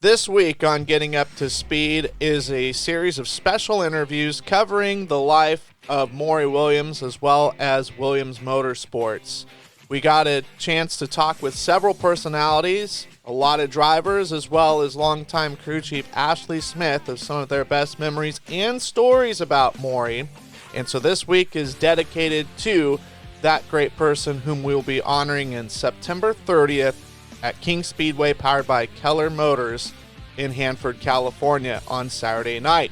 This week on Getting Up to Speed is a series of special interviews covering the life of Maury Williams as well as Williams Motorsports. We got a chance to talk with several personalities, a lot of drivers, as well as longtime crew chief Ashley Smith of some of their best memories and stories about Morrie. And so this week is dedicated to that great person whom we'll be honoring in September 30th at King Speedway, powered by Keller Motors in Hanford, California on Saturday night.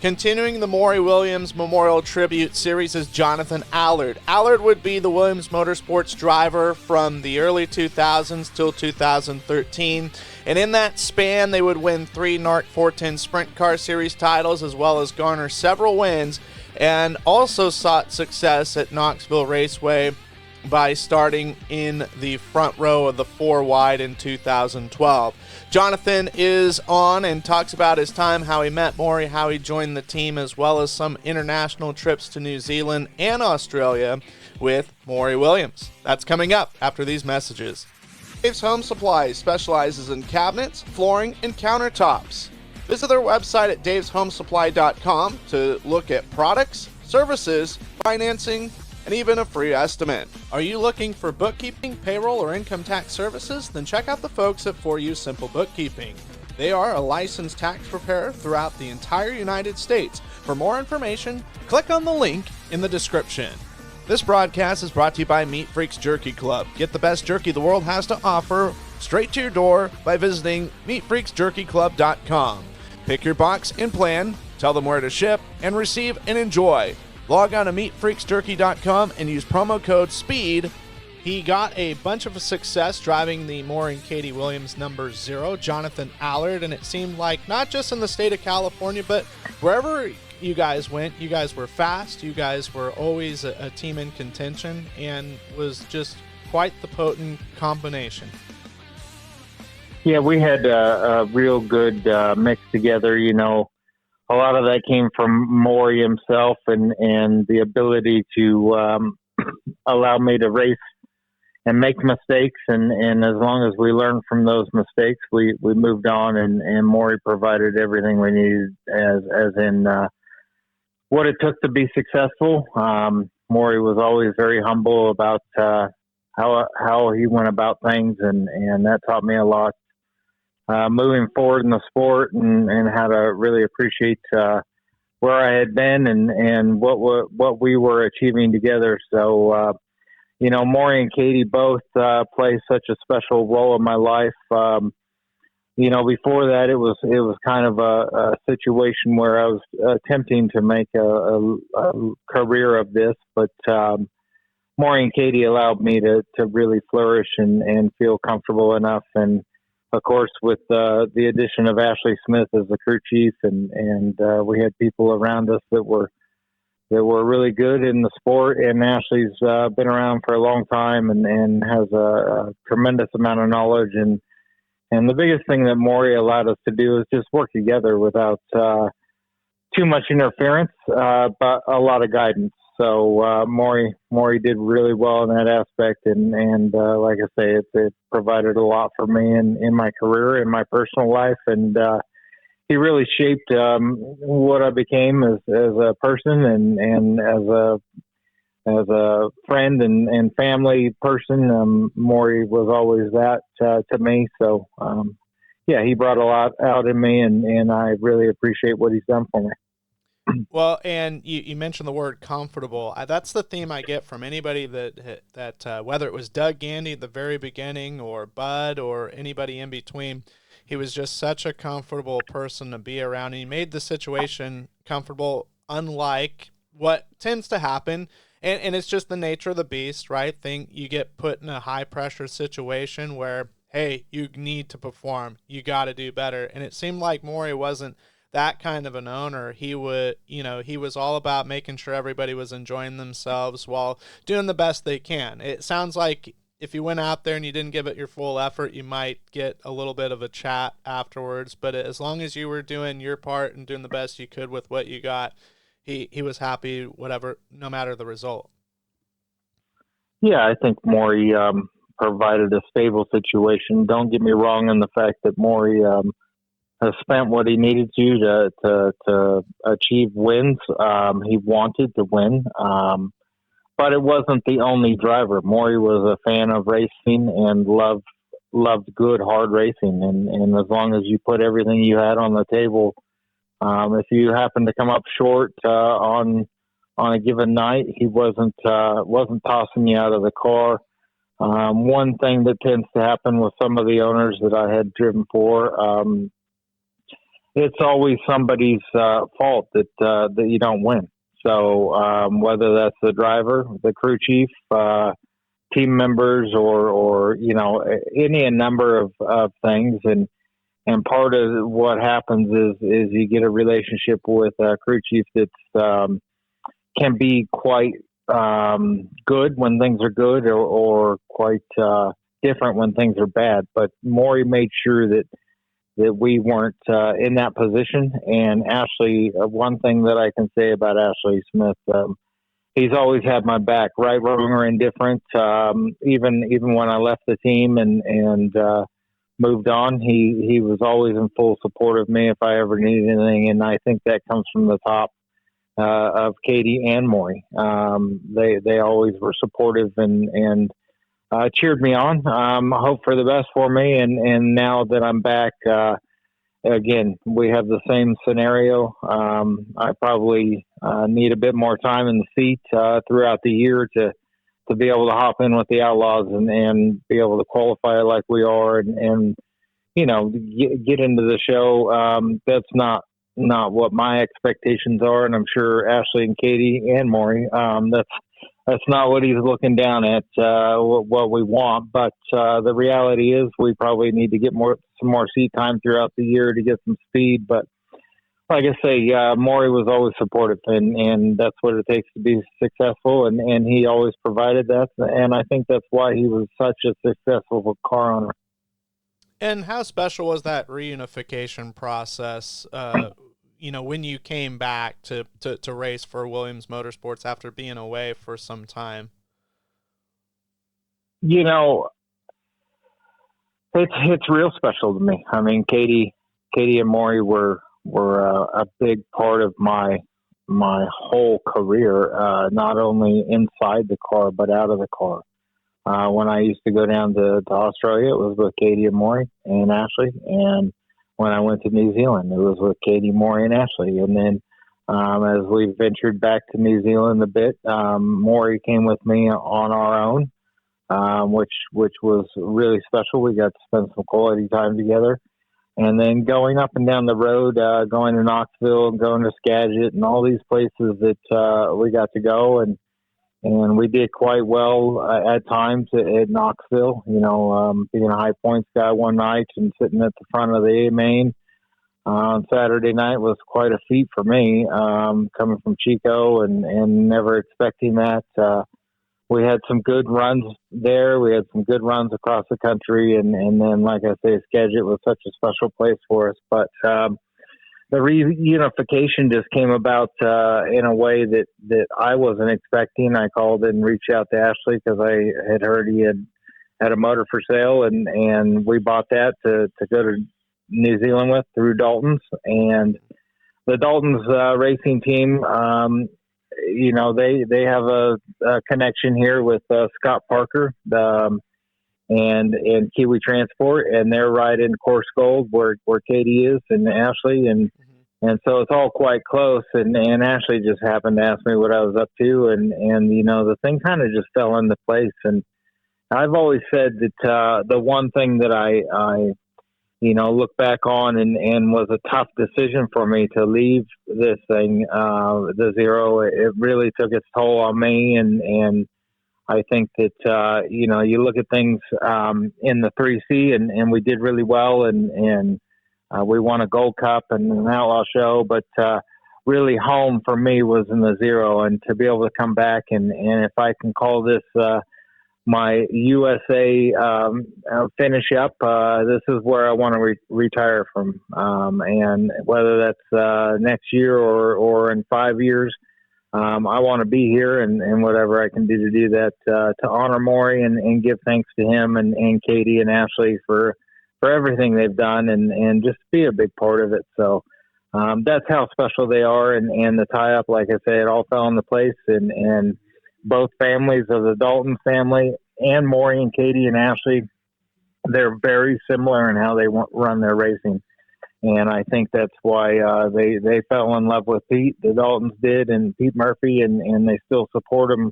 Continuing the Maury Williams Memorial Tribute Series is Jonathan Allard. Allard would be the Williams Motorsports driver from the early 2000s till 2013. And in that span, they would win 3 NARC 410 Sprint Car Series titles, as well as garner several wins, and also sought success at Knoxville Raceway by starting in the front row of the 4 wide in 2012. Jonathan is on and talks about his time, how he met Morrie, how he joined the team, as well as some international trips to New Zealand and Australia with Maury Williams. That's coming up after these messages. Dave's Home Supply specializes in cabinets, flooring, and countertops. Visit their website at daveshomesupply.com to look at products, services, financing, and even a free estimate. Are you looking for bookkeeping, payroll, or income tax services? Then check out the folks at For You Simple Bookkeeping. They are a licensed tax preparer throughout the entire United States. For more information, click on the link in the description. This broadcast is brought to you by Meat Freaks Jerky Club. Get the best jerky the world has to offer straight to your door by visiting meatfreaksjerkyclub.com. Pick your box and plan, tell them where to ship, and receive and enjoy. Log on to meatfreaksjerky.com and use promo code SPEED. He got a bunch of success driving the Maury and Katie Williams number 0, Jonathan Allard, and it seemed like not just in the state of California, but wherever you guys went, you guys were fast, you guys were always a team in contention, and was just quite the potent combination. Yeah, we had a real good mix together, you know. A lot of that came from Morrie himself and the ability to allow me to race and make mistakes. And as long as we learned from those mistakes, we moved on, and Morrie provided everything we needed as in what it took to be successful. Morrie was always very humble about how he went about things, and that taught me a lot. Moving forward in the sport and how to really appreciate where I had been and what we were achieving together. So, you know, Morrie and Katie both play such a special role in my life. You know, before that, it was kind of a situation where I was attempting to make a career of this, but Morrie and Katie allowed me to really flourish and feel comfortable enough. And of course, with the addition of Ashley Smith as the crew chief, and we had people around us that were really good in the sport. And Ashley's been around for a long time and has a tremendous amount of knowledge. And the biggest thing that Morrie allowed us to do is just work together without too much interference, but a lot of guidance. So Morrie did really well in that aspect, and like I say, it provided a lot for me in my career, in my personal life, and he really shaped what I became as a person and as a friend and family person. Morrie was always that to me. So yeah, he brought a lot out in me, and I really appreciate what he's done for me. Well, and you mentioned the word comfortable. That's the theme I get from anybody that whether it was Doug Gandy at the very beginning or Bud or anybody in between, he was just such a comfortable person to be around. And he made the situation comfortable, unlike what tends to happen. And it's just the nature of the beast, right? You get put in a high-pressure situation where, hey, you need to perform. You got to do better. And it seemed like Morrie wasn't that kind of an owner. He was all about making sure everybody was enjoying themselves while doing the best they can. It sounds like if you went out there and you didn't give it your full effort, you might get a little bit of a chat afterwards. But as long as you were doing your part and doing the best you could with what you got, he was happy, no matter the result. Yeah, I think Morrie provided a stable situation. Don't get me wrong in the fact that Maury has spent what he needed to achieve wins. He wanted to win, but it wasn't the only driver. Maury was a fan of racing and loved good, hard racing. And as long as you put everything you had on the table, if you happen to come up short on a given night, he wasn't tossing you out of the car. One thing that tends to happen with some of the owners that I had driven for, it's always somebody's fault that you don't win. So whether that's the driver, the crew chief, team members, or any number of things, and part of what happens is you get a relationship with a crew chief that's can be quite good when things are good, or quite different when things are bad. But Maury made sure that we weren't in that position. And Ashley, one thing that I can say about Ashley Smith, he's always had my back, right, wrong, or indifferent. Even when I left the team and moved on, he was always in full support of me if I ever needed anything. And I think that comes from the top of Katie and Morrie. They always were supportive and cheered me on, hope for the best for me. And now that I'm back, again, we have the same scenario. I probably need a bit more time in the seat throughout the year to be able to hop in with the Outlaws and be able to qualify like we are and get into the show. That's not what my expectations are, and I'm sure Ashley and Katie and Morrie, that's not what he's looking down at, what we want. But the reality is we probably need to get some more seat time throughout the year to get some speed. But like I say, Morrie was always supportive, and that's what it takes to be successful, and he always provided that. And I think that's why he was such a successful car owner. And how special was that reunification process, when you came back to race for Williams Motorsports after being away for some time? It's real special to me. I mean, Katie and Morrie were a big part of my whole career, not only inside the car but out of the car. When I used to go down to Australia, it was with Katie and Morrie and Ashley, and when I went to New Zealand, it was with Katie, Morrie, and Ashley. And then as we ventured back to New Zealand a bit, Morrie came with me on our own, which was really special. We got to spend some quality time together. And then going up and down the road, going to Knoxville and going to Skagit and all these places that we got to go. And we did quite well at times at Knoxville, being a high points guy one night and sitting at the front of the A main on Saturday night was quite a feat for me, coming from Chico and never expecting that. We had some good runs there. We had some good runs across the country. And then, like I say, Skagit was such a special place for us. But the reunification just came about in a way that I wasn't expecting. I called and reached out to Ashley because I had heard he had a motor for sale, and we bought that to go to New Zealand with through Dalton's. And the Dalton's racing team, they have a connection here with Scott Parker and Kiwi Transport, and they're right in Course Gold where Katie is and Ashley, and so it's all quite close. And Ashley just happened to ask me what I was up to, and the thing kind of just fell into place. And I've always said that the one thing that I look back on and was a tough decision for me to leave this thing, the Zero. It really took its toll on me, and I think that you look at things in the 3C, and we did really well, and we won a Gold Cup and an Outlaw show, but really home for me was in the Zero, and to be able to come back and if I can call this my USA finish up, this is where I want to retire from, and whether that's next year or in 5 years, I want to be here and whatever I can do to do that, to honor Maury and give thanks to him and Katie and Ashley for everything they've done and just be a big part of it. So, that's how special they are. And the tie up, like I say, it all fell into place and both families of the Dalton family and Maury and Katie and Ashley, they're very similar in how they run their racing. And I think that's why they fell in love with Pete. The Daltons did, and Pete Murphy, and they still support him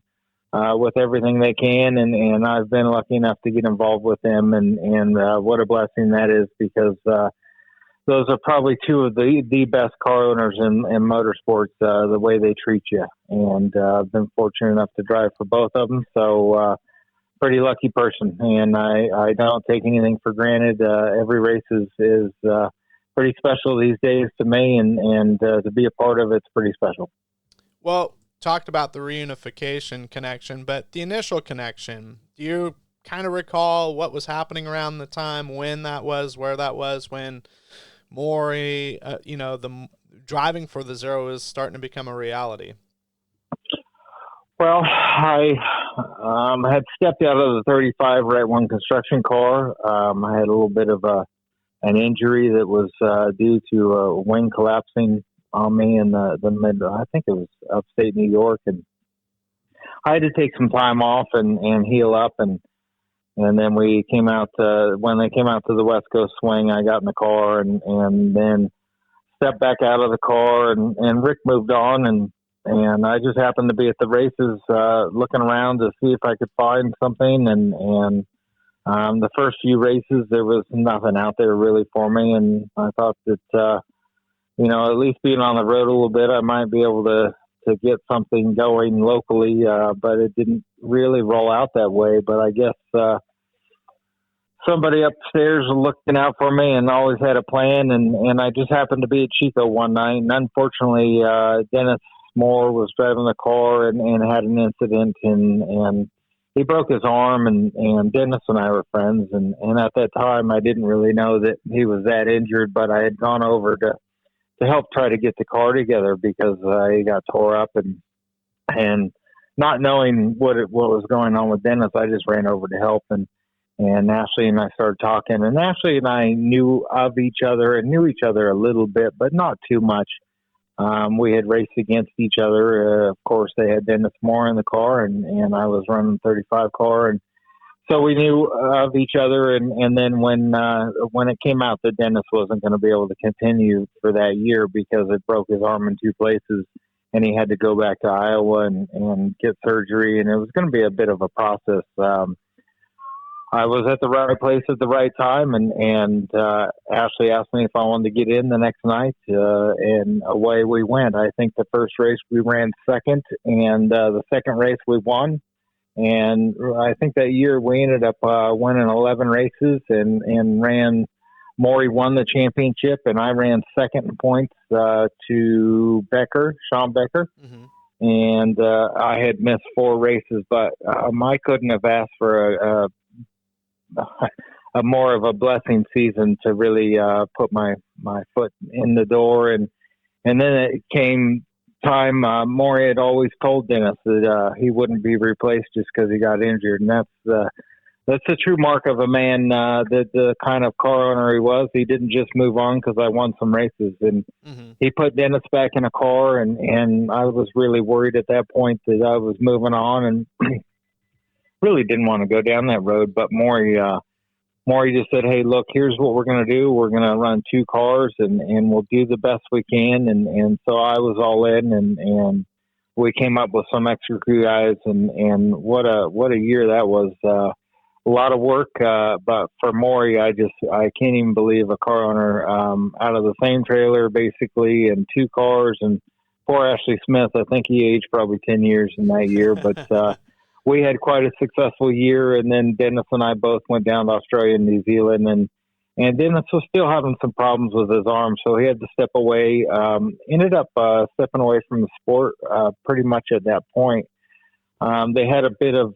with everything they can. And I've been lucky enough to get involved with them, and what a blessing that is, because those are probably two of the best car owners in motorsports, the way they treat you. And I've been fortunate enough to drive for both of them. So pretty lucky person, and I don't take anything for granted. Every race is pretty special these days to me, and to be a part of it's pretty special. Well, talked about the reunification connection, but the initial connection, do you kind of recall what was happening around the time, when that was, where that was, when Morrie, the driving for the Zero is starting to become a reality? Well, I had stepped out of the 35 Rat 1 construction car. I had a little bit of an injury that was due to a wing collapsing on me in the mid, I think it was upstate New York, and I had to take some time off and heal up, and then we came out when they came out to the West Coast swing, I got in the car and then stepped back out of the car, and Rick moved on, and I just happened to be at the races looking around to see if I could find something, and the first few races, there was nothing out there really for me, and I thought that, at least being on the road a little bit, I might be able to get something going locally, but it didn't really roll out that way. But I guess somebody upstairs was looking out for me and always had a plan, and I just happened to be at Chico one night, and unfortunately, Dennis Moore was driving the car and had an incident, and he broke his arm, and Dennis and I were friends. And at that time, I didn't really know that he was that injured, but I had gone over to help try to get the car together because he got tore up, and not knowing what was going on with Dennis, I just ran over to help, and Ashley and I started talking, and Ashley and I knew of each other and knew each other a little bit, but not too much. We had raced against each other. Of course, they had Dennis Moore in the car, and I was running 35 car, and so we knew of each other. And then when it came out that Dennis wasn't going to be able to continue for that year because it broke his arm in two places, and he had to go back to Iowa and get surgery, and it was going to be a bit of a process. I was at the right place at the right time, and Ashley asked me if I wanted to get in the next night, and away we went. I think the first race we ran second, and the second race we won. And I think that year we ended up winning 11 races and ran. Morrie won the championship, and I ran second in points to Sean Becker. Mm-hmm. And I had missed 4 races, but I couldn't have asked for a more of a blessing season to really put my foot in the door. And then it came time, Morrie had always told Dennis that he wouldn't be replaced just because he got injured. And that's the true mark of a man, that the kind of car owner he was. He didn't just move on because I won some races. And mm-hmm. He put Dennis back in a car, and I was really worried at that point that I was moving on, and really didn't want to go down that road. But Morrie just said, hey, look, here's what we're going to do. We're going to run 2 cars, and we'll do the best we can. And so I was all in, and we came up with some extra crew guys, and what a year that was. A lot of work, but for Morrie, I can't even believe a car owner out of the same trailer, basically, and 2 cars. And poor Ashley Smith, I think he aged probably 10 years in that year, but we had quite a successful year. And then Dennis and I both went down to Australia and New Zealand, and Dennis was still having some problems with his arm, so he had to step away. Ended up stepping away from the sport pretty much at that point. They had a bit of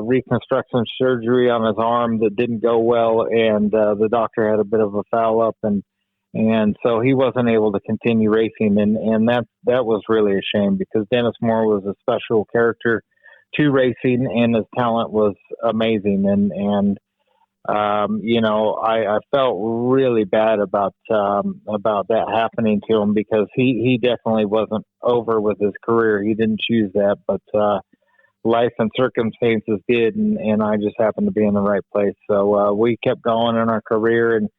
reconstruction surgery on his arm that didn't go well, and the doctor had a bit of a foul up, and And so he wasn't able to continue racing, and that was really a shame because Dennis Moore was a special character to racing, and his talent was amazing. And you know, I felt really bad about that happening to him because he definitely wasn't over with his career. He didn't choose that, but life and circumstances did, and I just happened to be in the right place. So we kept going in our career, and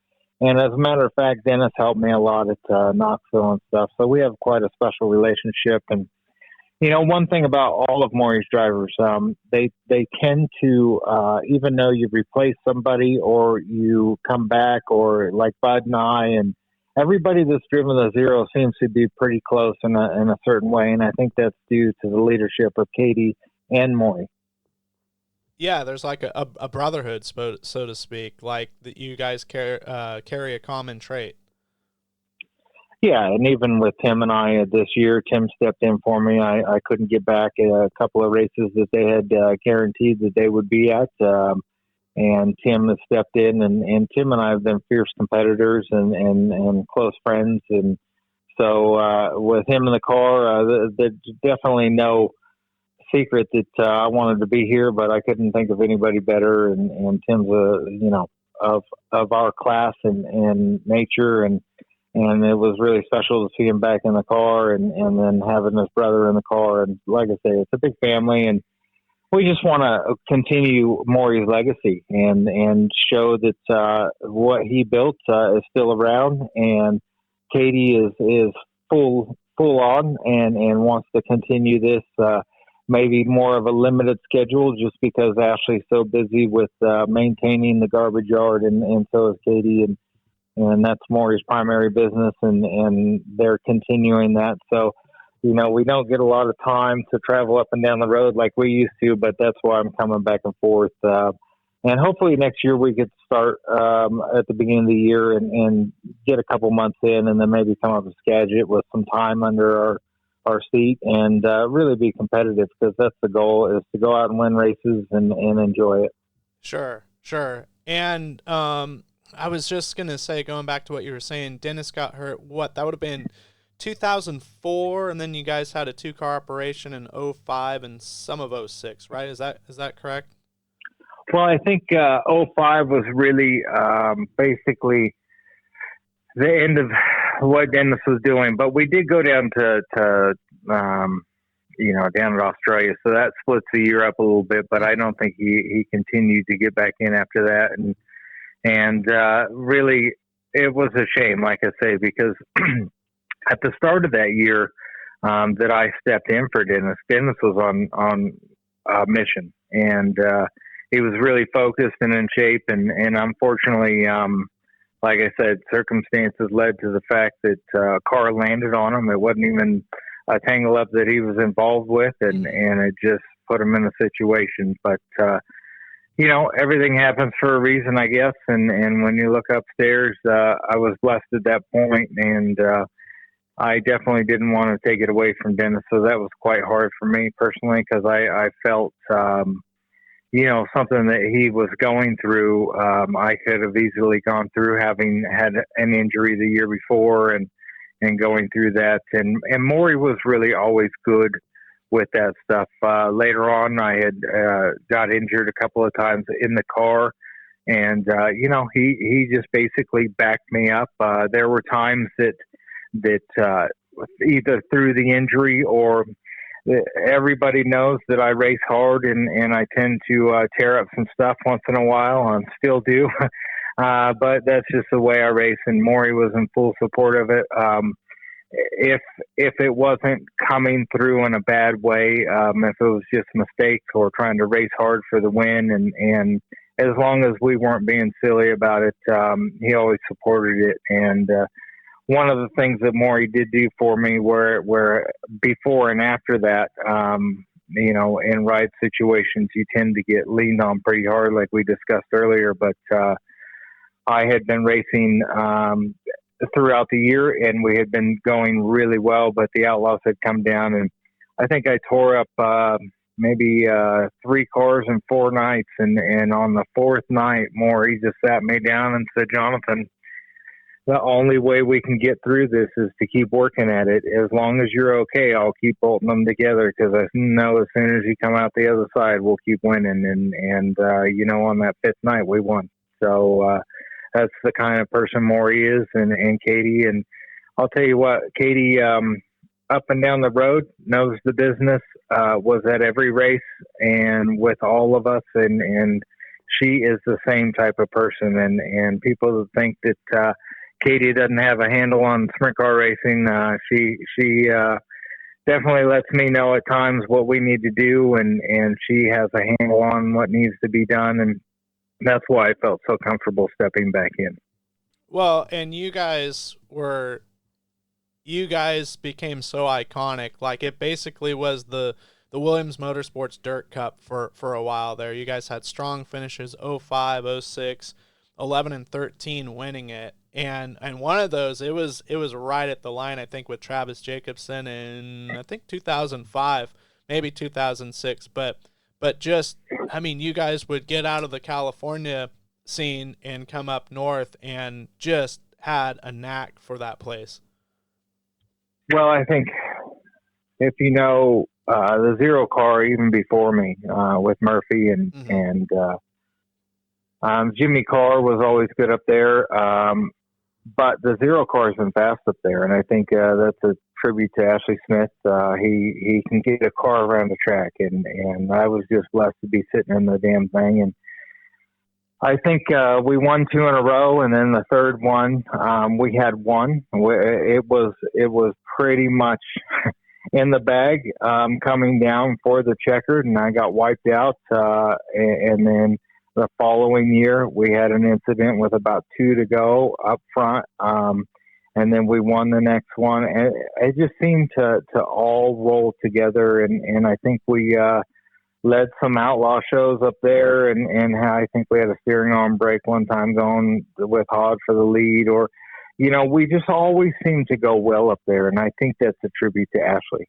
as a matter of fact, Dennis helped me a lot at Knoxville and stuff. So we have quite a special relationship. And you know, one thing about all of Maurie's drivers, they tend to, even though you replace somebody or you come back, or like Bud and I, and everybody that's driven the Zero seems to be pretty close in a certain way. And I think that's due to the leadership of Katie and Morrie. Yeah, there's like a brotherhood, so to speak, like that you guys carry a common trait. Yeah, and even with Tim and I this year, Tim stepped in for me. I couldn't get back a couple of races that they had guaranteed that they would be at, and Tim has stepped in, and Tim and I have been fierce competitors and close friends. And so with him in the car, there's definitely no secret that I wanted to be here, but I couldn't think of anybody better. And Tim's you know, of our class and nature, and it was really special to see him back in the car, and then having his brother in the car. And like I say, it's a big family, and we just want to continue Maurie's legacy and show that what he built is still around. And Katie is full on and wants to continue this. Maybe more of a limited schedule, just because Ashley's so busy with maintaining the garbage yard, and so is Katie, and that's Maurie's primary business, and they're continuing that. So, you know, we don't get a lot of time to travel up and down the road like we used to, but that's why I'm coming back and forth. And hopefully next year we could start at the beginning of the year and get a couple months in, and then maybe come up with Skagit with some time under our seat, and really be competitive, because that's the goal, is to go out and win races and enjoy it. Sure. And I was just going to say, going back to what you were saying, Dennis got hurt, that would have been 2004, and then you guys had a two-car operation in 05 and some of 06, right? Is that correct? Well, I think 05 was really basically the end of what Dennis was doing, but we did go down to you know, down at Australia, so that splits the year up a little bit. But I don't think he continued to get back in after that, and really it was a shame, like I say, because at the start of that year that I stepped in for Dennis was on a mission, and he was really focused and in shape, and unfortunately, like I said, circumstances led to the fact that a car landed on him. It wasn't even a tangle up that he was involved with, and it just put him in a situation. But, you know, everything happens for a reason, I guess. And when you look upstairs, I was blessed at that point, and I definitely didn't want to take it away from Dennis. So that was quite hard for me personally, because I felt, you know, something that he was going through, I could have easily gone through, having had an injury the year before and going through that. And Morrie was really always good with that stuff. Later on, I had got injured a couple of times in the car, and you know, he just basically backed me up. There were times that either through the injury, or everybody knows that I race hard, and I tend to tear up some stuff once in a while, and still do. But that's just the way I race, and Morrie was in full support of it. If it wasn't coming through in a bad way, if it was just mistakes or trying to race hard for the win, and as long as we weren't being silly about it, he always supported it. And one of the things that Morrie did do for me, where before and after that, you know, in ride situations, you tend to get leaned on pretty hard, like we discussed earlier. But I had been racing throughout the year, and we had been going really well, but the Outlaws had come down, and I think I tore up maybe 3 cars in 4 nights. And on the 4th night, Morrie just sat me down and said, "Jonathan, the only way we can get through this is to keep working at it. As long as you're okay, I'll keep bolting them together, because I know as soon as you come out the other side, we'll keep winning. And on that fifth night, we won. So that's the kind of person Morrie is, and Katie. And I'll tell you what, Katie, up and down the road, knows the business, was at every race and with all of us, and she is the same type of person. And people think that Katie doesn't have a handle on sprint car racing. She definitely lets me know at times what we need to do, and she has a handle on what needs to be done, and that's why I felt so comfortable stepping back in. Well, and you guys became so iconic. Like, it basically was the Williams Motorsports Dirt Cup for a while there. You guys had strong finishes, 05, 06, 11 and 13 winning it. And one of those, it was right at the line, I think, with Travis Jacobson in, I think, 2005, maybe 2006. But just, I mean, you guys would get out of the California scene and come up north and just had a knack for that place. Well, I think if you know the Zero Car, even before me, with Murphy and Jimmy Carr was always good up there. But the Zero Car has been fast up there, and I think that's a tribute to Ashley Smith. He can get a car around the track, and I was just blessed to be sitting in the damn thing. And I think we won 2 in a row, and then the third one we had one. It was pretty much in the bag coming down for the checkered, and I got wiped out. And then the following year, we had an incident with about 2 to go up front, and then we won the next one. And it just seemed to all roll together, and I think we led some outlaw shows up there, and I think we had a steering arm break one time going with Hod for the lead, or we just always seem to go well up there, and I think that's a tribute to Ashley.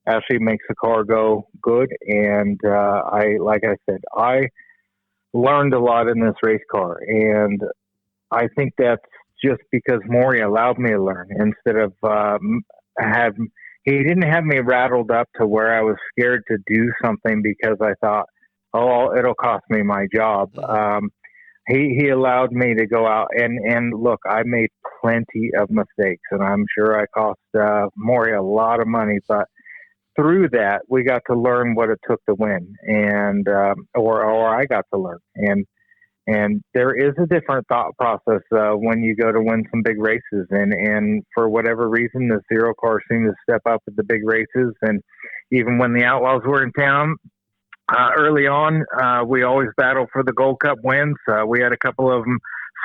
Ashley makes the car go good, and like I said, I learned a lot in this race car, and I think that's just because Morrie allowed me to learn instead of he didn't have me rattled up to where I was scared to do something because I thought, oh, it'll cost me my job. He allowed me to go out and look, I made plenty of mistakes, and I'm sure I cost Morrie a lot of money, but through that, we got to learn what it took to win, and or I got to learn. And there is a different thought process when you go to win some big races. And for whatever reason, the Zero Car seemed to step up at the big races. And even when the Outlaws were in town early on, we always battled for the Gold Cup wins. We had a couple of them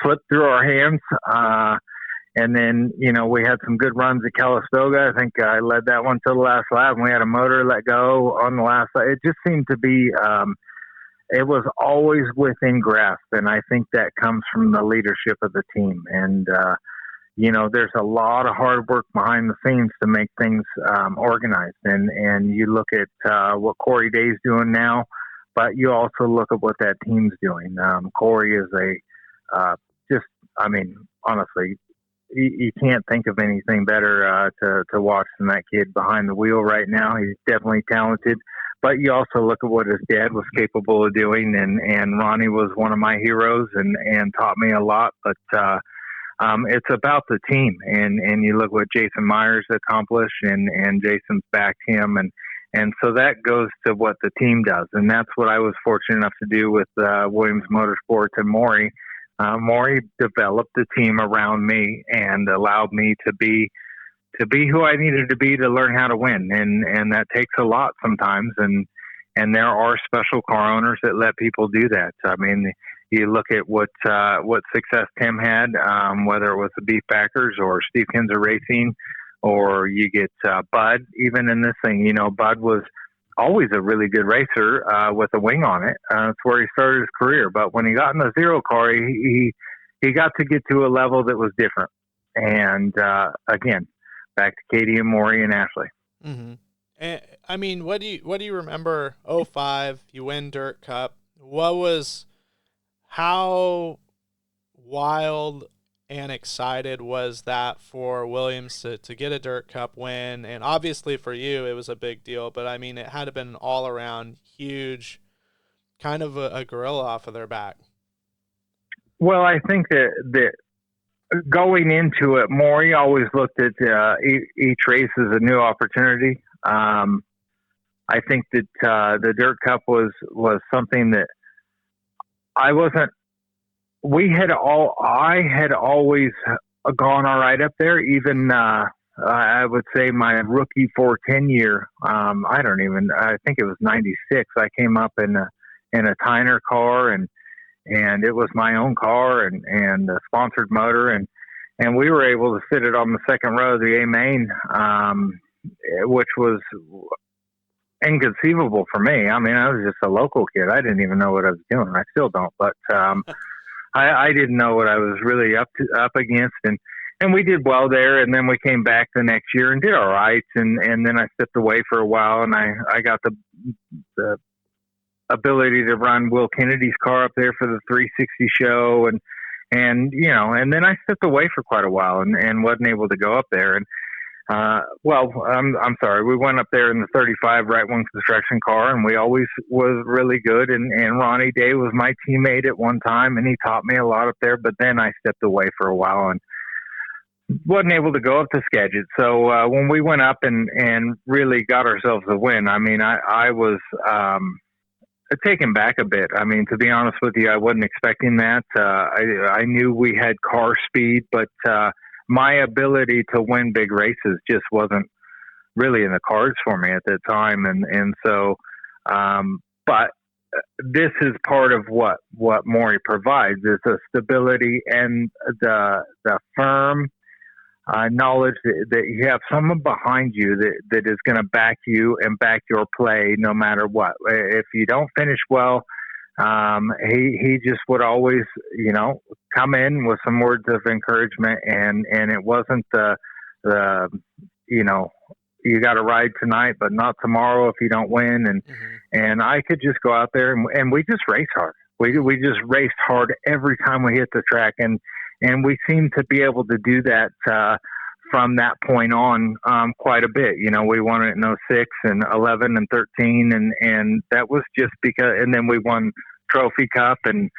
slip through our hands. And then, we had some good runs at Calistoga. I think I led that one till the last lap, and we had a motor let go on the last lap. It just seemed to be, it was always within grasp. And I think that comes from the leadership of the team. And, there's a lot of hard work behind the scenes to make things organized. And you look at what Corey Day's doing now, but you also look at what that team's doing. Corey is honestly, you can't think of anything better to watch than that kid behind the wheel right now. He's definitely talented, but you also look at what his dad was capable of doing, and Ronnie was one of my heroes and taught me a lot. But it's about the team, and you look what Jason Myers accomplished, and Jason's backed him, and so that goes to what the team does, and that's what I was fortunate enough to do with Williams Motorsports and Morrie. Morrie developed the team around me and allowed me to be who I needed to be to learn how to win. And that takes a lot sometimes. And there are special car owners that let people do that. I mean, you look at what success Tim had, whether it was the Beef Backers or Steve Kinzer Racing, or you get Bud, even in this thing. Bud was always a really good racer with a wing on it. That's where he started his career. But when he got in the Zero Car, he got to get to a level that was different. And again, back to Katie and Morrie and Ashley. Mm-hmm. And, I mean, what do you remember? 05, you win Dirt Cup. How wild and excited was that for Williams to get a Dirt Cup win? And obviously for you, it was a big deal, but I mean, it had to been an all-around huge kind of a gorilla off of their back. Well, I think that going into it, Maury always looked at each race as a new opportunity. I think that the Dirt Cup was something that I had always gone all right up there. Even I would say my rookie for tenure. I think it was '96. I came up in a tenure car, and it was my own car and a sponsored motor, and we were able to sit it on the second row of the A main, which was inconceivable for me. I mean, I was just a local kid. I didn't even know what I was doing. I still don't, but I didn't know what I was really up against, and we did well there. And then we came back the next year and did all right. And then I stepped away for a while, and I got the ability to run Will Kennedy's car up there for the 360 show, and then I stepped away for quite a while and wasn't able to go up there. And I'm sorry, we went up there in the 35 right wing construction car, and we always was really good. And Ronnie Day was my teammate at one time, and he taught me a lot up there. But then I stepped away for a while and wasn't able to go up to Skagit. So when we went up and really got ourselves a win, I mean, I was taken back a bit. I mean, to be honest with you, I wasn't expecting that. I knew we had car speed, but my ability to win big races just wasn't really in the cards for me at that time. And so, but this is part of what Morrie provides, is the stability and the firm knowledge that you have someone behind you that is going to back you and back your play no matter what. If you don't finish well, he just would always, come in with some words of encouragement, and it wasn't the you got to ride tonight, but not tomorrow if you don't win. And I could just go out there and we just race hard. We just raced hard every time we hit the track, and we seemed to be able to do that from that point on quite a bit. We won it in 06 and 11 and 13, and that was just because. And then we won Trophy Cup and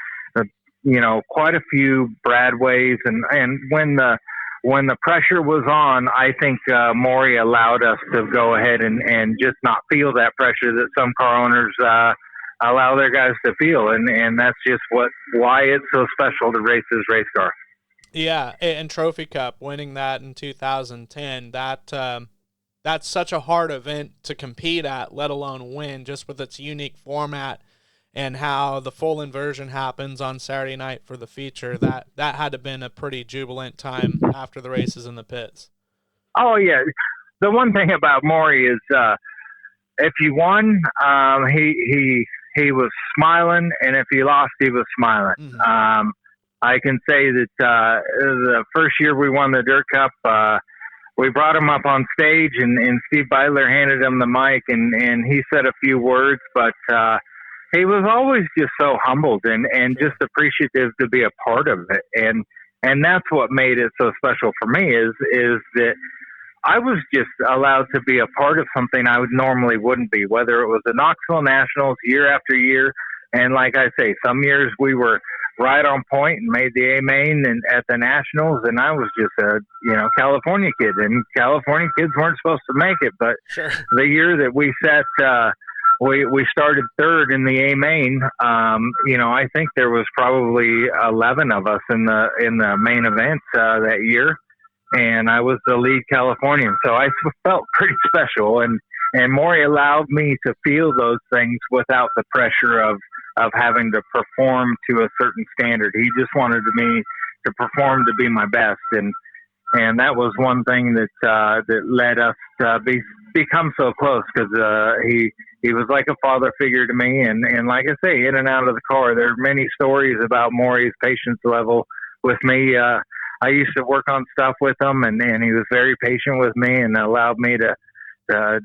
quite a few Bradways. And when the pressure was on, I think Morrie allowed us to go ahead and just not feel that pressure that some car owners allow their guys to feel, and that's just why it's so special to race this race car. Yeah, and Trophy Cup, winning that in 2010, that's such a hard event to compete at, let alone win, just with its unique format and how the full inversion happens on Saturday night for the feature. That had to have been a pretty jubilant time after the races in the pits. Oh, yeah. The one thing about Morrie is if you won, he was smiling, and if he lost, he was smiling. Mm-hmm. I can say that the first year we won the Dirt Cup, we brought him up on stage, and Steve Beidler handed him the mic, and he said a few words, but he was always just so humbled and just appreciative to be a part of it. And that's what made it so special for me is that I was just allowed to be a part of something I normally wouldn't be, whether it was the Knoxville Nationals year after year. And like I say, some years we were right on point and made the A main and at the Nationals, and I was just a California kid, and California kids weren't supposed to make it. But sure. The year that we set, we started third in the A main. I think there was probably 11 of us in the main event that year, and I was the lead Californian, so I felt pretty special. And Morrie allowed me to feel those things without the pressure of having to perform to a certain standard. He just wanted me to perform to be my best, and that was one thing that led us to become so close, because he was like a father figure to me, and like I say, in and out of the car. There are many stories about Morrie's patience level with me. I used to work on stuff with him, and he was very patient with me and allowed me to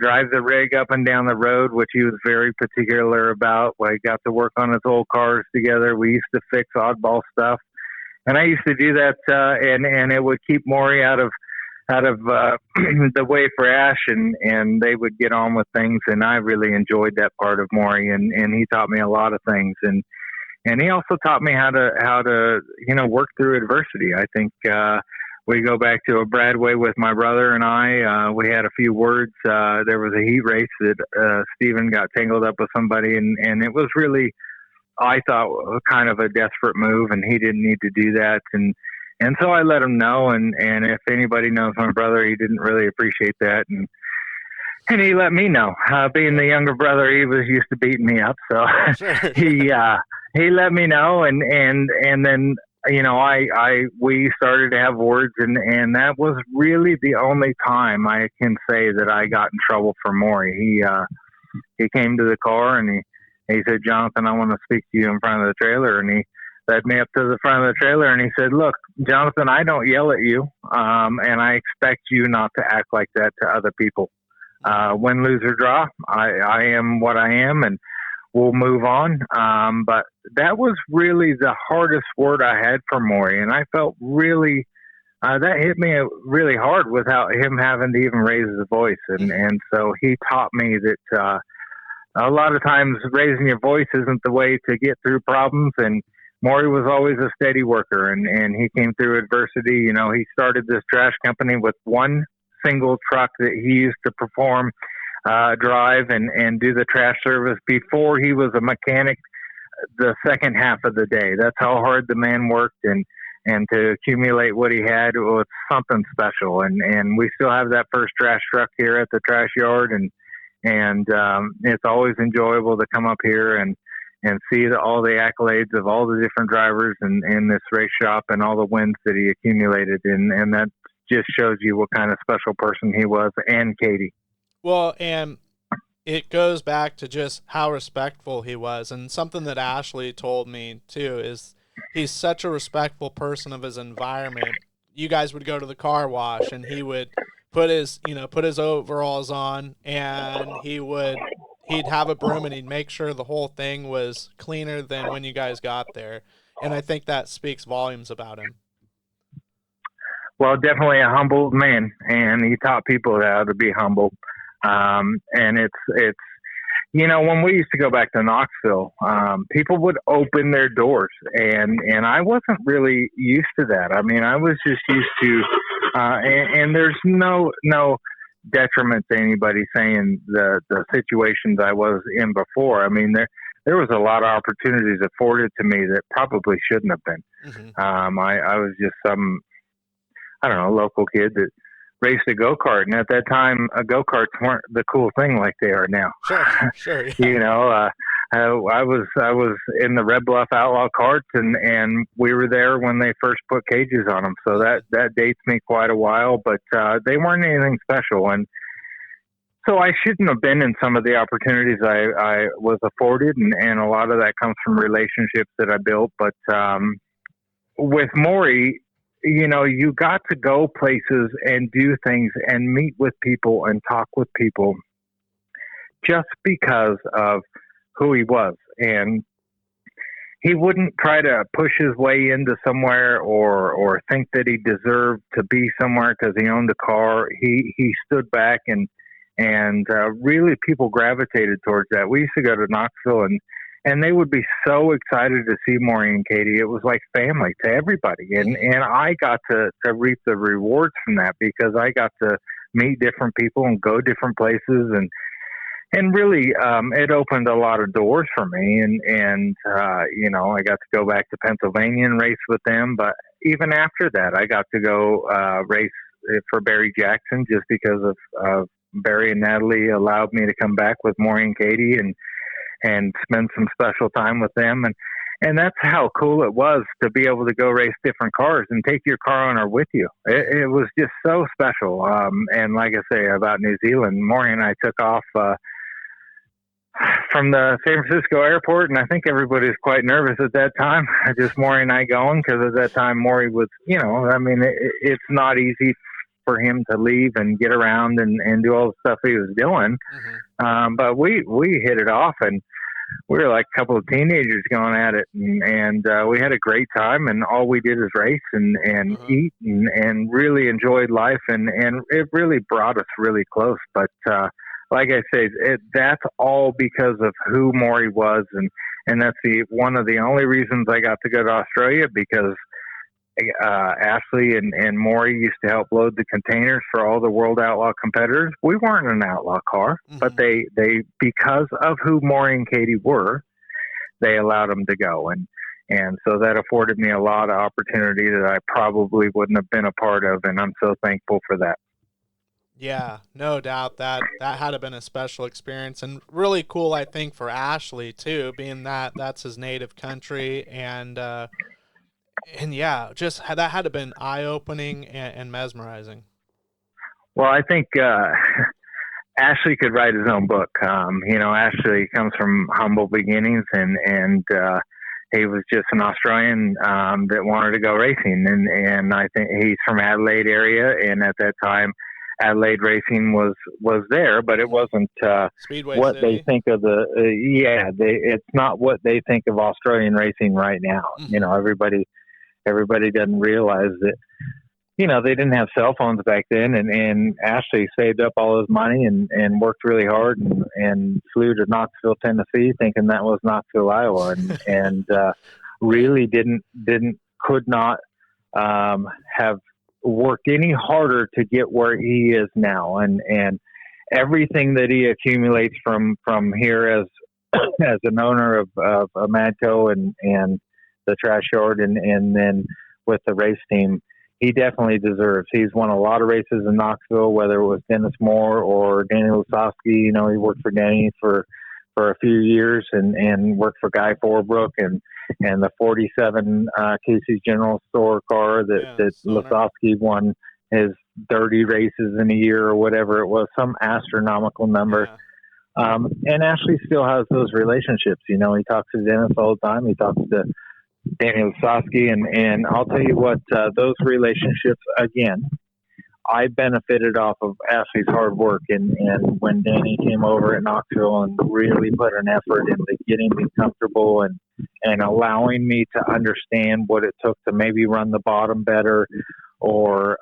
drive the rig up and down the road, which he was very particular about. I got to work on his old cars together. We used to fix oddball stuff. And I used to do that, and it would keep Morrie out of the way for Ash, and they would get on with things. And I really enjoyed that part of Morrie, and he taught me a lot of things. And he also taught me how to work through adversity. I think we go back to a Bradway with my brother and I. We had a few words. There was a heat race that Steven got tangled up with somebody, and it was really, I thought, kind of a desperate move, and he didn't need to do that. And so I let him know, and if anybody knows my brother, he didn't really appreciate that, and he let me know. Being the younger brother, he was used to beating me up, so Sure. he let me know, and then we started to have words, and that was really the only time I can say that I got in trouble for Morrie. He came to the car and he said, "Jonathan, I want to speak to you in front of the trailer," and he led me up to the front of the trailer and he said, "Look, Jonathan, I don't yell at you, and I expect you not to act like that to other people. Win, lose, or draw, I am what I am, and we'll move on." But that was really the hardest word I had for Morrie, and I felt really that hit me really hard without him having to even raise his voice. And so he taught me that a lot of times raising your voice isn't the way to get through problems. And Morrie was always a steady worker, and he came through adversity. He started this trash company with one single truck that he used to perform, drive and do the trash service before he was a mechanic the second half of the day. That's how hard the man worked, and to accumulate what he had was something special. And we still have that first trash truck here at the trash yard, and it's always enjoyable to come up here and see all the accolades of all the different drivers in this race shop and all the wins that he accumulated. And that just shows you what kind of special person he was, and Katie. Well, and it goes back to just how respectful he was. And something that Ashley told me too is he's such a respectful person of his environment. You guys would go to the car wash and he would put his overalls on, and he'd have a broom and he'd make sure the whole thing was cleaner than when you guys got there. And I think that speaks volumes about him. Well, definitely a humble man, and he taught people how to be humble. And it's when we used to go back to Knoxville, people would open their doors, and I wasn't really used to that. I mean, I was just used to, and there's no detriment to anybody saying the situations I was in before. I mean, there was a lot of opportunities afforded to me that probably shouldn't have been. Mm-hmm. I was just some, I don't know, local kid that raced a go-kart, and at that time, go-karts weren't the cool thing like they are now. Sure. Yeah. I was in the Red Bluff Outlaw Karts, and we were there when they first put cages on them. So that dates me quite a while, but they weren't anything special. And so I shouldn't have been in some of the opportunities I was afforded, and a lot of that comes from relationships that I built. But with Morrie, you got to go places and do things and meet with people and talk with people just because of who he was. And he wouldn't try to push his way into somewhere or think that he deserved to be somewhere because he owned a car. He stood back and really people gravitated towards that. We used to go to Knoxville and they would be so excited to see Morrie and Katie. It was like family to everybody. And I got to reap the rewards from that because I got to meet different people and go different places. And really, it opened a lot of doors for me. And I got to go back to Pennsylvania and race with them. But even after that, I got to go race for Barry Jackson just because of Barry and Natalie allowed me to come back with Morrie and Katie and spend some special time with them. And that's how cool it was to be able to go race different cars and take your car owner with you. It was just so special. And like I say about New Zealand, Morrie and I took off from the San Francisco airport, and I think everybody was quite nervous at that time. Just Morrie and I going, because at that time Morrie was, it's not easy for him to leave and get around and do all the stuff he was doing. Mm-hmm. But we hit it off, and we were like a couple of teenagers going at it, and we had a great time, and all we did is race and eat and really enjoyed life, and it really brought us really close. But like I say, that's all because of who Morrie was, and that's one of the only reasons I got to go to Australia, because Ashley and Morrie used to help load the containers for all the World Outlaw competitors. We weren't an outlaw car, but they because of who Morrie and Katie were, they allowed them to go, and so that afforded me a lot of opportunity that I probably wouldn't have been a part of, and I'm so thankful for that. Yeah, no doubt that had to been a special experience, and really cool, I think, for Ashley too, being that that's his native country, and yeah, just that had to been eye-opening and mesmerizing. Well, I think Ashley could write his own book. Ashley comes from humble beginnings, and he was just an Australian that wanted to go racing, and I think he's from Adelaide area, and at that time Adelaide racing was there, but it wasn't Speedway what City. they think of it's not what they think of Australian racing right now. Everybody doesn't realize that, they didn't have cell phones back then, and Ashley saved up all his money and worked really hard and flew to Knoxville, Tennessee, thinking that was Knoxville, Iowa, and really could not have worked any harder to get where he is now, and everything that he accumulates from here as an owner of Amadco and the trash yard, and then with the race team, he definitely deserves. He's won a lot of races in Knoxville, whether it was Dennis Moore or Danny Lasowski. He worked for Danny for a few years and worked for Guy Forbrook and the 47 Casey's General Store car that Lasowski won his 30 races in a year or whatever it was, some astronomical number. Yeah. And Ashley still has those relationships. He talks to Dennis all the time. He talks to Danny Lasowski, and I'll tell you what, those relationships, again, I benefited off of Ashley's hard work, and when Danny came over at Knoxville and really put an effort into getting me comfortable and allowing me to understand what it took to maybe run the bottom better or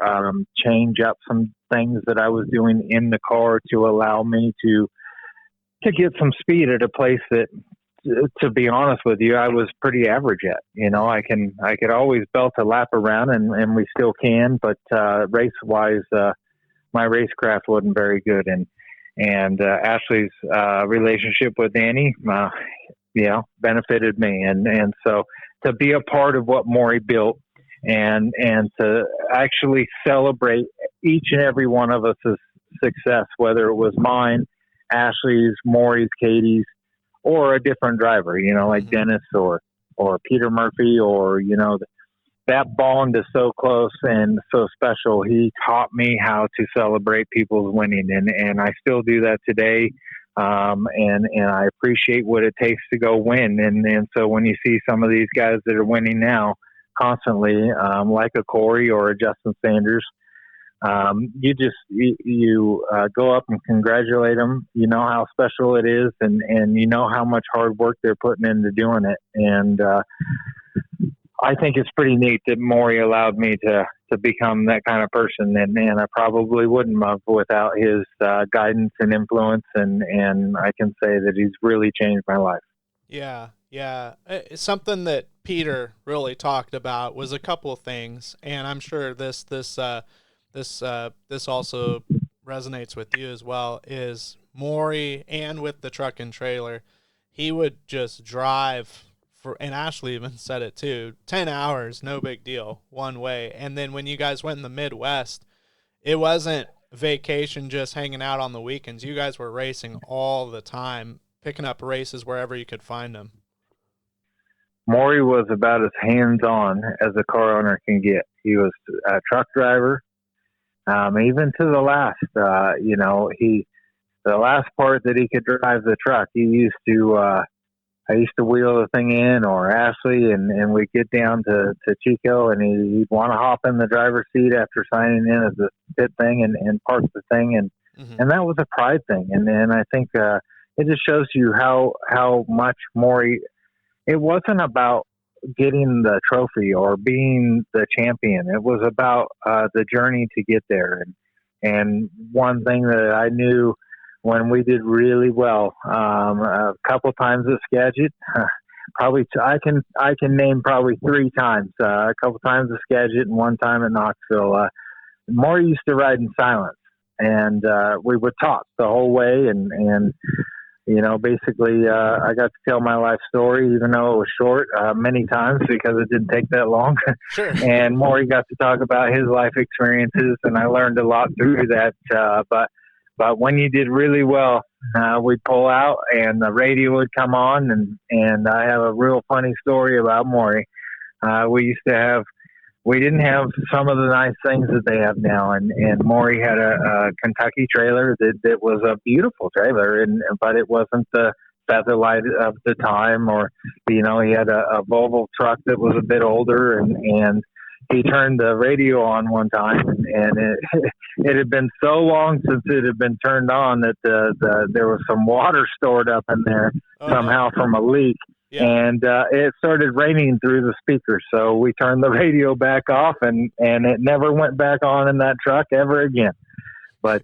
change up some things that I was doing in the car to allow me to get some speed at a place that, to be honest with you, I was pretty average at. I could always belt a lap around, and we still can, but race wise, my racecraft wasn't very good. And Ashley's relationship with Danny, benefited me, and so to be a part of what Morrie built, and to actually celebrate each and every one of us' success, whether it was mine, Ashley's, Morrie's, Katie's, or a different driver, like Dennis or Peter Murphy, or, that bond is so close and so special. He taught me how to celebrate people's winning, and I still do that today. And I appreciate what it takes to go win. And so when you see some of these guys that are winning now constantly, like a Corey or a Justin Sanders, you go up and congratulate them. You know how special it is, and you know how much hard work they're putting into doing it. And I think it's pretty neat that Morrie allowed me to become that kind of person, and I probably wouldn't have without his guidance and influence, and I can say that he's really changed my life. Yeah. Something that Peter really talked about was a couple of things, and I'm sure this also resonates with you as well, is Morrie, and with the truck and trailer, he would just drive and Ashley even said it too, 10 hours, no big deal, one way. And then when you guys went in the Midwest, it wasn't vacation just hanging out on the weekends. You guys were racing all the time, picking up races wherever you could find them. Morrie was about as hands-on as a car owner can get. He was a truck driver. Even to the last, the last part that he could drive the truck, I used to wheel the thing in, or Ashley, and we'd get down to Chico, and he'd want to hop in the driver's seat after signing in as a pit thing and park the thing. And that was a pride thing. And I think, it just shows you how much Morrie. It wasn't about getting the trophy or being the champion. It was about the journey to get there. And one thing that I knew when we did really well, a couple times at Skagit, probably I can name probably 3 times. A couple times at Skagit and one time at Knoxville. Morrie used to ride in silence, and we would talk the whole way. And basically, I got to tell my life story, even though it was short, many times because it didn't take that long. Sure. And Morrie got to talk about his life experiences, and I learned a lot through that. But when you did really well, we'd pull out, and the radio would come on, and I have a real funny story about Morrie. We didn't have some of the nice things that they have now, and Morrie had a Kentucky trailer that was a beautiful trailer, but it wasn't the Featherlight of the time, or he had a Volvo truck that was a bit older, and he turned the radio on one time, and it had been so long since it had been turned on that there was some water stored up in there somehow from a leak. Yeah. And it started raining through the speakers, so we turned the radio back off, and it never went back on in that truck ever again. But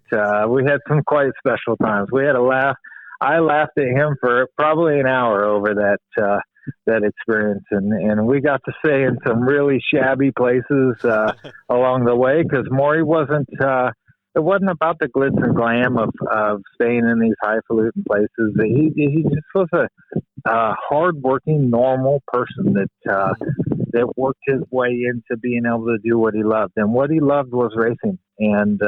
we had some quite special times. We had a laugh. I laughed at him for probably an hour over that experience, and we got to stay in some really shabby places along the way, because Morrie wasn't. It wasn't about the glitz and glam of staying in these highfalutin places. He just was a hardworking, normal person that worked his way into being able to do what he loved, and what he loved was racing. And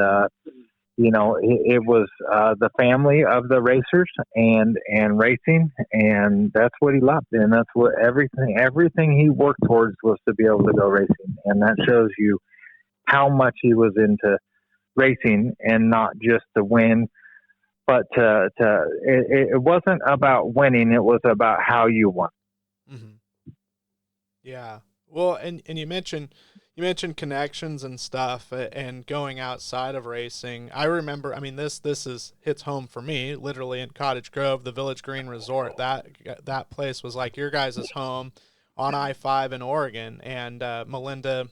it was the family of the racers and racing, and that's what he loved, and that's what everything he worked towards was to be able to go racing, and that shows you how much he was into racing, and not just to win, but it wasn't about winning. It was about how you won. Mm-hmm. Yeah. Well, and you mentioned connections and stuff, and going outside of racing. I remember, this hits home for me, literally in Cottage Grove, the Village Green Resort. That place was like your guys' home on I-5 in Oregon, and Melinda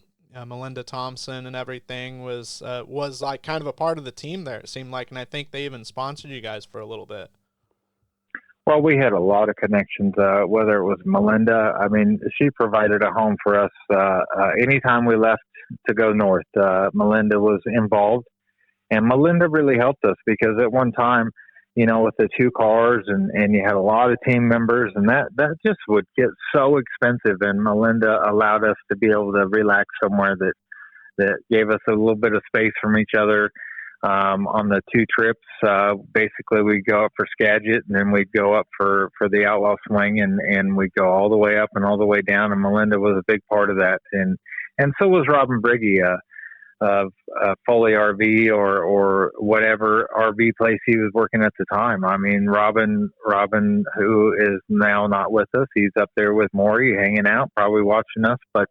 Thompson and everything was like kind of a part of the team there, it seemed like, and I think they even sponsored you guys for a little bit. Well, we had a lot of connections, whether it was Melinda. She provided a home for us. Anytime we left to go north, Melinda was involved, and Melinda really helped us, because at one time, with the 2 cars and you had a lot of team members, and that just would get so expensive. And Melinda allowed us to be able to relax somewhere that gave us a little bit of space from each other. On the 2 trips, basically we'd go up for Skagit, and then we'd go up for the Outlaw Swing, and we'd go all the way up and all the way down. And Melinda was a big part of that. And so was Robin Briggy, of Foley RV or whatever RV place he was working at the time. Robin, who is now not with us, he's up there with Maury hanging out, probably watching us, but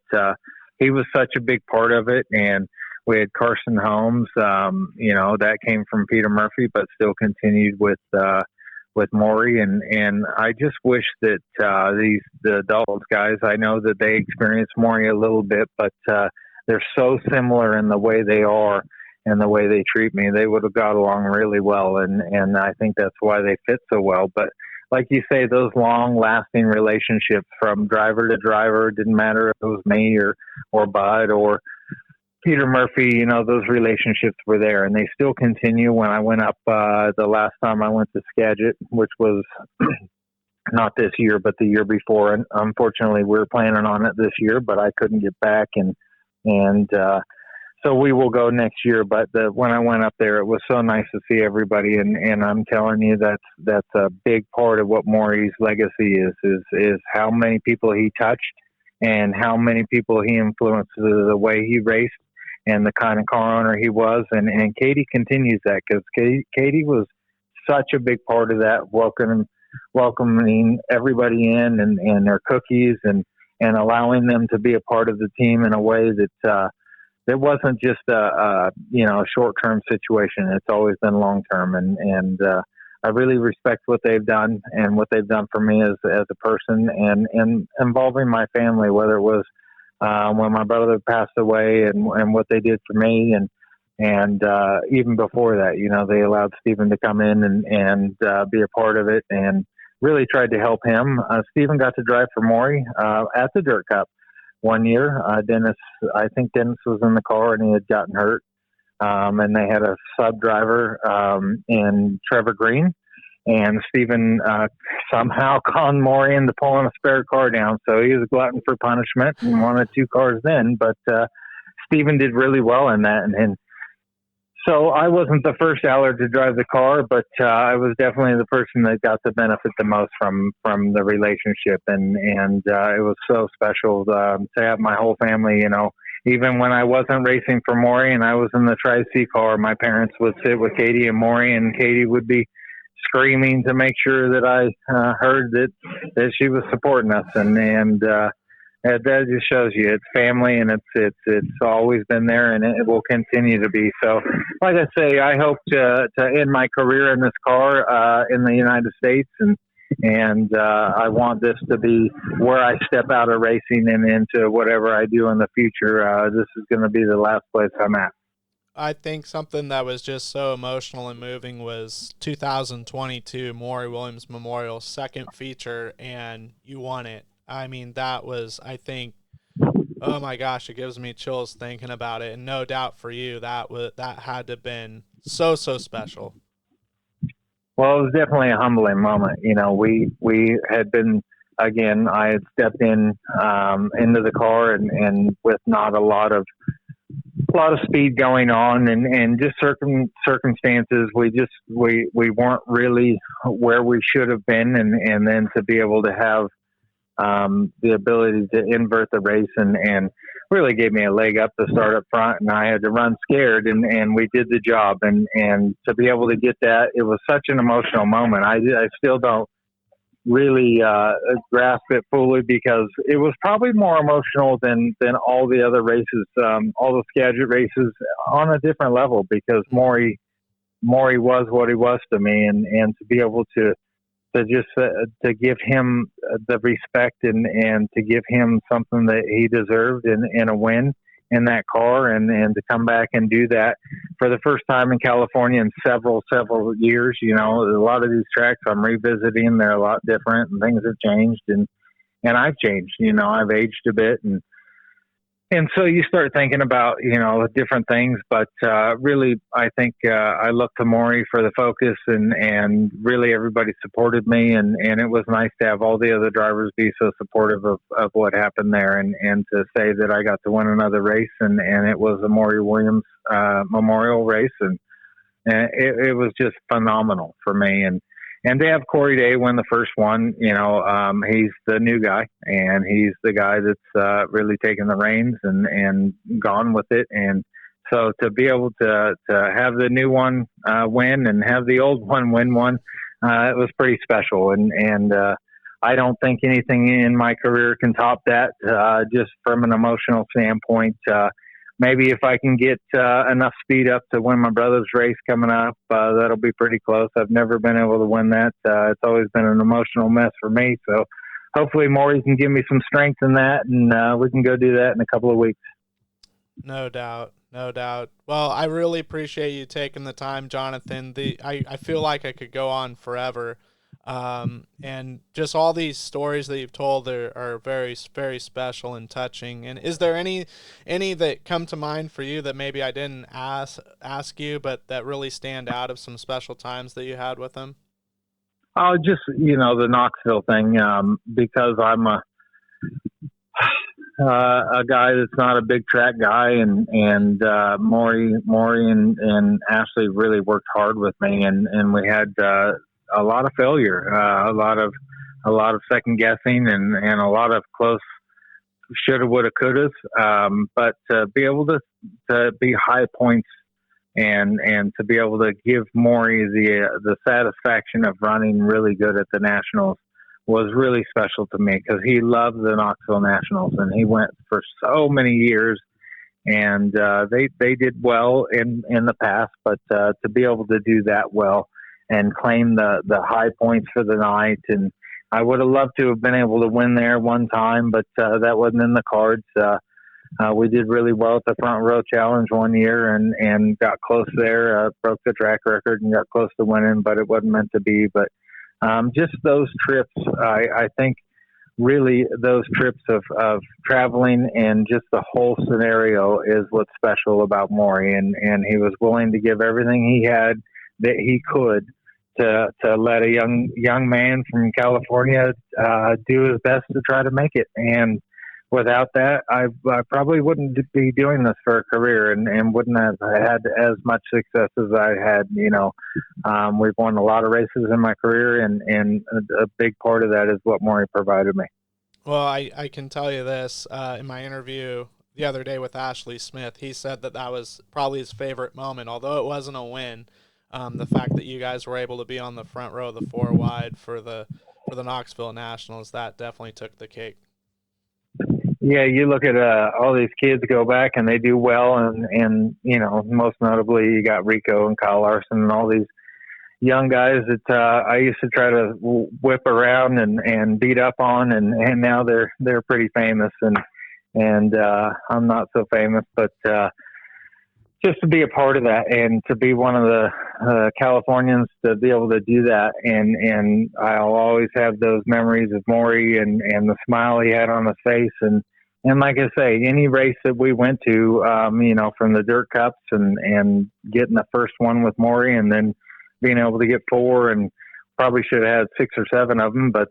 he was such a big part of it. And we had Carson Holmes, that came from Peter Murphy, but still continued with Morrie. And I just wish that the adult guys, I know that they experienced Morrie a little bit, but they're so similar in the way they are and the way they treat me. They would have got along really well, and I think that's why they fit so well. But like you say, those long-lasting relationships from driver to driver, didn't matter if it was me or Bud or Peter Murphy, those relationships were there, and they still continue. When I went up the last time I went to Skagit, which was not this year, but the year before, and unfortunately we were planning on it this year, but I couldn't get back, and so we will go next year. But when I went up there, it was so nice to see everybody, and I'm telling you, that's a big part of what Morrie's legacy is how many people he touched and how many people he influenced, the way he raced and the kind of car owner he was. And Katie continues that, because Katie was such a big part of that, welcoming everybody in and their cookies and allowing them to be a part of the team in a way that it wasn't just a short-term situation. It's always been long-term. And I really respect what they've done and what they've done for me as a person, and involving my family, whether it was when my brother passed away, and what they did for me, and even before that, they allowed Stephen to come in and be a part of it, and really tried to help him. Stephen got to drive for Morrie at the Dirt Cup one year. I think Dennis was in the car and he had gotten hurt. And they had a sub driver in Trevor Green, and Stephen somehow conned Morrie into pulling a spare car down. So he was a glutton for punishment and wanted 2 cars then. But Stephen did really well in that, and so I wasn't the first Allard to drive the car, but I was definitely the person that got to benefit the most from the relationship, and it was so special to have my whole family. Even when I wasn't racing for Morrie and I was in the Tri-C car, my parents would sit with Katie and Morrie, and Katie would be screaming to make sure that I heard that she was supporting us, and that just shows you it's family, and it's always been there, and it will continue to be. So, like I say, I hope to end my career in this car in the United States, and I want this to be where I step out of racing and into whatever I do in the future. This is going to be the last place I'm at. I think something that was just so emotional and moving was 2022 Maury Williams Memorial second feature, and you won it. I mean, that was, I think, oh my gosh, it gives me chills thinking about it. And no doubt for you, that had to have been so special. Well, it was definitely a humbling moment. We had been, again, I had stepped into the car and with not a lot of speed going on, and just circumstances, we weren't really where we should have been, and then to be able to have the ability to invert the race and really gave me a leg up to start up front, and I had to run scared, and we did the job, and to be able to get that, it was such an emotional moment. I still don't really grasp it fully, because it was probably more emotional than all the other races, all the Skagit races, on a different level, because Morrie was what he was to me, and to be able to just to give him the respect and to give him something that he deserved in a win in that car, and to come back and do that for the first time in California in several years. A lot of these tracks I'm revisiting, they're a lot different, and things have changed, and I've changed. I've aged a bit, and so you start thinking about, different things, but really, I think I look to Morrie for the focus, and really everybody supported me, and it was nice to have all the other drivers be so supportive of what happened there, and to say that I got to win another race, and it was a Morrie Williams Memorial race, and it was just phenomenal for me, and to have Corey Day win the first one, he's the new guy, and he's the guy that's really taken the reins and gone with it. And so to be able to have the new one win and have the old one win one, it was pretty special. And I don't think anything in my career can top that, just from an emotional standpoint. Maybe if I can get enough speed up to win my brother's race coming up, that'll be pretty close. I've never been able to win that. It's always been an emotional mess for me. So hopefully Morrie can give me some strength in that, and we can go do that in a couple of weeks. No doubt. Well, I really appreciate you taking the time, Jonathan. I feel like I could go on forever. And just all these stories that you've told are very, very special and touching. And is there any that come to mind for you that maybe I didn't ask you, but that really stand out of some special times that you had with them? Oh, just, the Knoxville thing, because I'm a guy that's not a big track guy, and Morrie and Ashley really worked hard with me, and we had, a lot of failure, a lot of second guessing, and a lot of close shoulda, woulda, couldas. But to be able to be high points and to be able to give Morrie the satisfaction of running really good at the Nationals was really special to me, because he loved the Knoxville Nationals, and he went for so many years, and they did well in the past, but to be able to do that well and claim the high points for the night. And I would have loved to have been able to win there one time, but that wasn't in the cards. We did really well at the Front Row Challenge one year and got close there, broke the track record and got close to winning, but it wasn't meant to be. But just those trips, I think really those trips of traveling and just the whole scenario is what's special about Maury. And he was willing to give everything he had that he could to let a young man from California do his best to try to make it. And without that, I probably wouldn't be doing this for a career and wouldn't have had as much success as I had. We've won a lot of races in my career, and a big part of that is what Maury provided me. Well, I can tell you this, in my interview the other day with Ashley Smith, he said that was probably his favorite moment, although it wasn't a win. The fact that you guys were able to be on the front row of the 4 wide for the Knoxville Nationals, that definitely took the cake. Yeah, you look at all these kids go back and they do well, and most notably you got Rico and Kyle Larson and all these young guys that I used to try to whip around and beat up on, and now they're pretty famous, and I'm not so famous, but just to be a part of that and to be one of the Californians to be able to do that. And I'll always have those memories of Morrie and the smile he had on his face. And like I say, any race that we went to, from the dirt cups and getting the first one with Morrie and then being able to get 4, and probably should have had 6 or 7 of them. But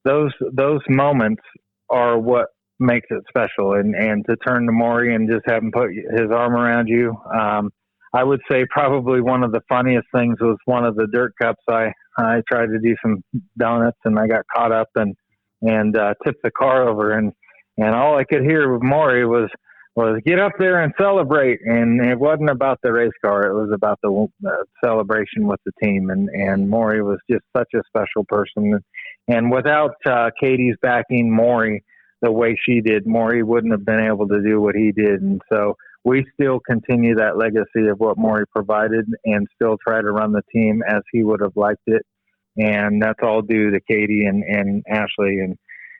those moments are what makes it special, and to turn to Maury and just have him put his arm around you. I would say probably one of the funniest things was one of the dirt cups. I tried to do some donuts and I got caught up and tipped the car over, and all I could hear with Maury was get up there and celebrate. And it wasn't about the race car. It was about the celebration with the team. And Maury was just such a special person. And without Katie's backing Maury the way she did, Maury wouldn't have been able to do what he did. And so we still continue that legacy of what Maury provided and still try to run the team as he would have liked it. And that's all due to Katie and Ashley. And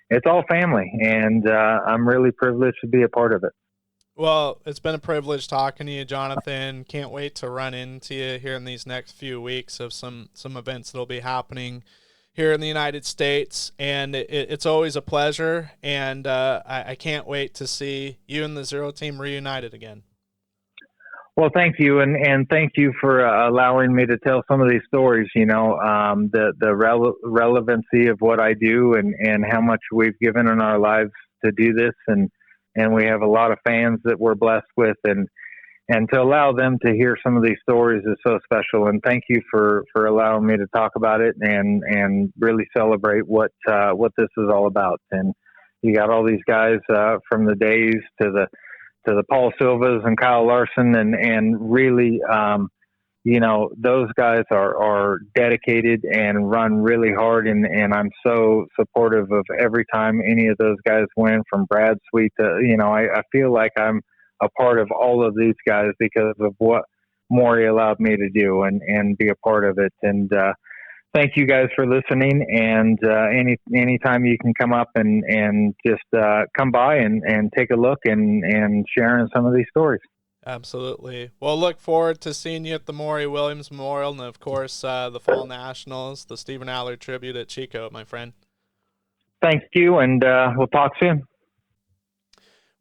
it's all family. And I'm really privileged to be a part of it. Well, it's been a privilege talking to you, Jonathan. Can't wait to run into you here in these next few weeks of some events that'll be happening here in the United States, and it's always a pleasure, and I can't wait to see you and the Zero Team reunited again. Well, thank you, and thank you for allowing me to tell some of these stories, the relevancy of what I do and how much we've given in our lives to do this, and we have a lot of fans that we're blessed with, and to allow them to hear some of these stories is so special. And thank you for allowing me to talk about it and really celebrate what this is all about. And you got all these guys from the Days to the Paul Silvas and Kyle Larson, and really, those guys are dedicated and run really hard. And I'm so supportive of every time any of those guys win, from Brad Sweet to, I feel like I'm a part of all of these guys because of what Maury allowed me to do and be a part of it. And thank you guys for listening. And anytime you can come up and just come by and take a look and sharing some of these stories. Absolutely. Well, look forward to seeing you at the Maury Williams Memorial, and of course the Fall Nationals, the Stephen Allard tribute at Chico, my friend. Thank you, and we'll talk soon.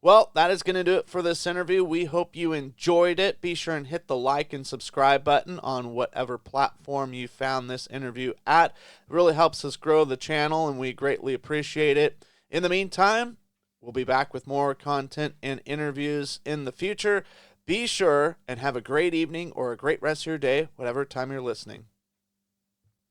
Well, that is going to do it for this interview. We hope you enjoyed it. Be sure and hit the like and subscribe button on whatever platform you found this interview at. It really helps us grow the channel, and we greatly appreciate it. In the meantime, we'll be back with more content and interviews in the future. Be sure and have a great evening or a great rest of your day, whatever time you're listening.